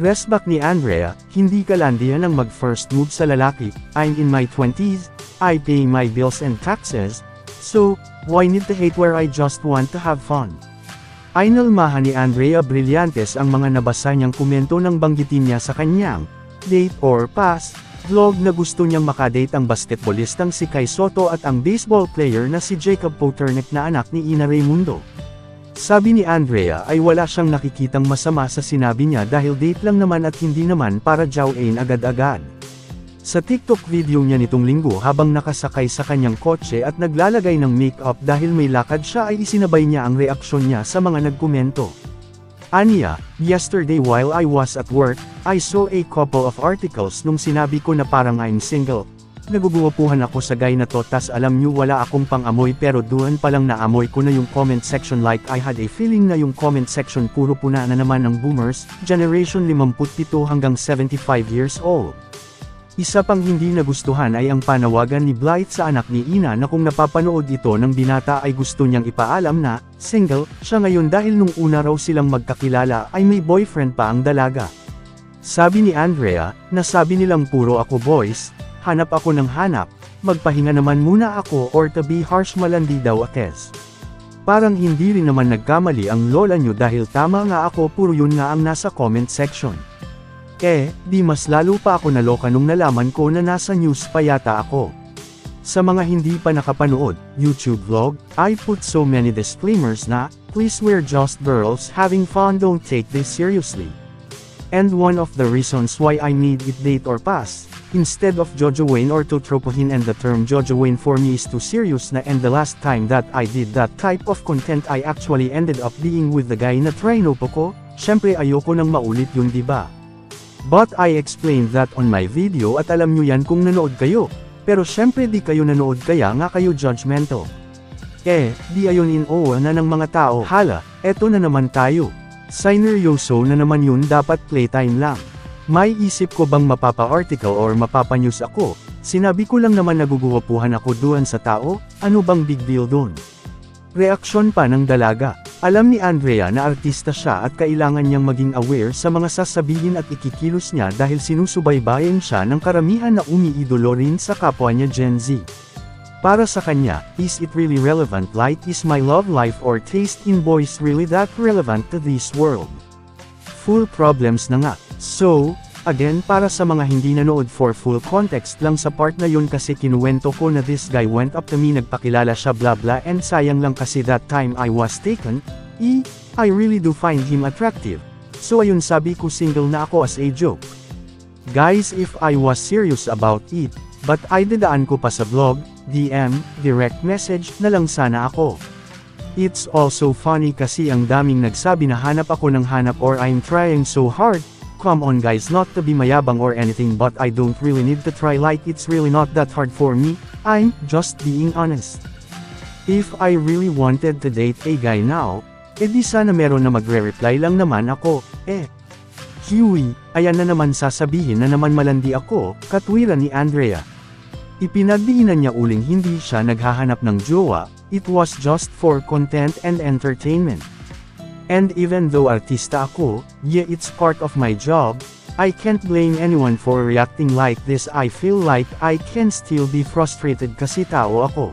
Resback ni Andrea, hindi kalandian ang mag-first move sa lalaki. I'm in my 20s, I pay my bills and taxes, so, why need to hate where I just want to have fun? Inalmahan ni Andrea Brillantes ang mga nabasa niyang komento nang banggitin niya sa kanyang date or pass vlog na gusto niyang makadate ang basketballistang si Kai Sotto at ang baseball player na si Jacob Poternick na anak ni Ina Raimundo. Sabi ni Andrea ay wala siyang nakikitang masama sa sinabi niya dahil date lang naman at hindi naman para jowain agad-agad. Sa TikTok video niya nitong linggo habang nakasakay sa kanyang kotse at naglalagay ng makeup dahil may lakad siya ay isinabay niya ang reaksyon niya sa mga nagkomento. Anya, yesterday while I was at work, I saw a couple of articles nung sinabi ko na parang I'm single. Naguguwapuhan ako sa guy na to tas alam nyo wala akong pang-amoy pero doon palang naamoy ko na yung comment section like I had a feeling na yung comment section puro puna na naman ng boomers, generation 57 hanggang 75 years old. Isa pang hindi nagustuhan ay ang panawagan ni Blythe sa anak ni Ina na kung napapanood ito ng binata ay gusto niyang ipaalam na, single, siya ngayon dahil nung una raw silang magkakilala ay may boyfriend pa ang dalaga. Sabi ni Andrea, nasabi nilang puro ako boys, hanap ako ng hanap, magpahinga naman muna ako or to be harsh malandi daw akes. Parang hindi rin naman nagkamali ang lola nyo dahil tama nga ako puro yun nga ang nasa comment section. Di mas lalo pa ako naloka nung nalaman ko na nasa news pa yata ako. Sa mga hindi pa nakapanood, YouTube vlog, I put so many disclaimers na, please we're just girls having fun, don't take this seriously. And one of the reasons why I need it date or pass, instead of jojowain or tutropohin and the term jojowain for me is too serious na and the last time that I did that type of content I actually ended up being with the guy na trinopo ko, syempre ayoko nang maulit yun diba? But I explained that on my video at alam nyo yan kung nanood kayo, pero syempre di kayo nanood kaya nga kayo judgmental. Di ayon in owa na ng mga tao, hala, eto na naman tayo. Sineryoso na naman yun dapat playtime lang. May isip ko bang mapapa-article or mapapa-news ako, sinabi ko lang naman naguguwapuhan ako duwan sa tao, ano bang big deal dun? Reaksyon pa ng dalaga. Alam ni Andrea na artista siya at kailangan niyang maging aware sa mga sasabihin at ikikilos niya dahil sinusubaybayan siya ng karamihan na umiidolo rin sa kapwa niya Gen Z. Para sa kanya, is it really relevant like is my love life or taste in boys really that relevant to this world? Full problems na nga. So, again para sa mga hindi nanood for full context lang sa part na yun kasi kinuwento ko na this guy went up to me nagpakilala siya blah blah and sayang lang kasi that time I was taken, I really do find him attractive. So ayun sabi ko single na ako as a joke. Guys if I was serious about it, but I dadaan ko pa sa vlog, DM, direct message na lang sana ako. It's also funny kasi ang daming nagsabi na hanap ako ng hanap or I'm trying so hard. Come on guys, not to be mayabang or anything but I don't really need to try like it's really not that hard for me, I'm just being honest. If I really wanted to date a guy now, edi sana meron na magre-reply lang naman ako, Huey, ayan na naman sasabihin na naman malandi ako, katwiran ni Andrea. Ipinagdiinan niya uling hindi siya naghahanap ng jowa, it was just for content and entertainment. And even though artista ako, yeah it's part of my job, I can't blame anyone for reacting like this. I feel like I can still be frustrated kasi tao ako.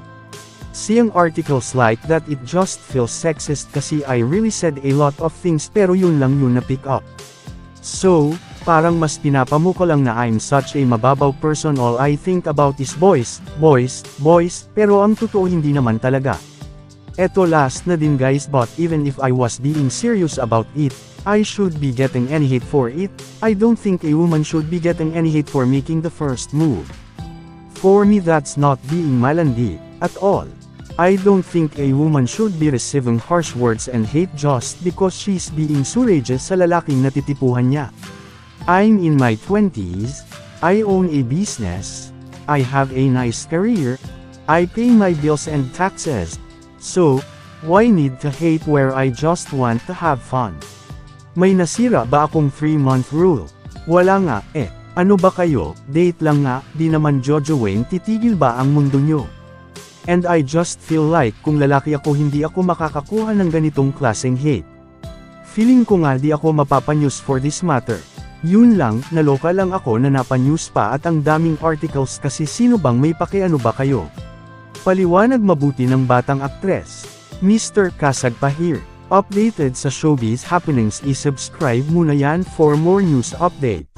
Seeing articles like that it just feels sexist kasi I really said a lot of things pero yun lang yun na pick up. So, parang mas pinapamuko lang na I'm such a mababaw person all I think about is boys, boys, boys, pero ang totoo hindi naman talaga. Eto last na din guys but even if I was being serious about it, I should be getting any hate for it, I don't think a woman should be getting any hate for making the first move. For me that's not being malandi, at all. I don't think a woman should be receiving harsh words and hate just because she's being courageous sa lalaking natitipuhan niya. I'm in my 20s, I own a business, I have a nice career, I pay my bills and taxes. So, why need to hate where I just want to have fun? May nasira ba akong 3-month rule? Wala nga, ano ba kayo, date lang nga, di naman jojowain titigil ba ang mundo nyo? And I just feel like kung lalaki ako hindi ako makakakuha ng ganitong klaseng hate. Feeling ko nga di ako mapapanews for this matter. Yun lang, naloka lang ako na napanews pa at ang daming articles kasi sino bang may pakiano ba kayo? Paliwanag mabuti ng batang aktres. Mr. Kasag pa here. Updated sa showbiz happenings, i-subscribe muna yan for more news update.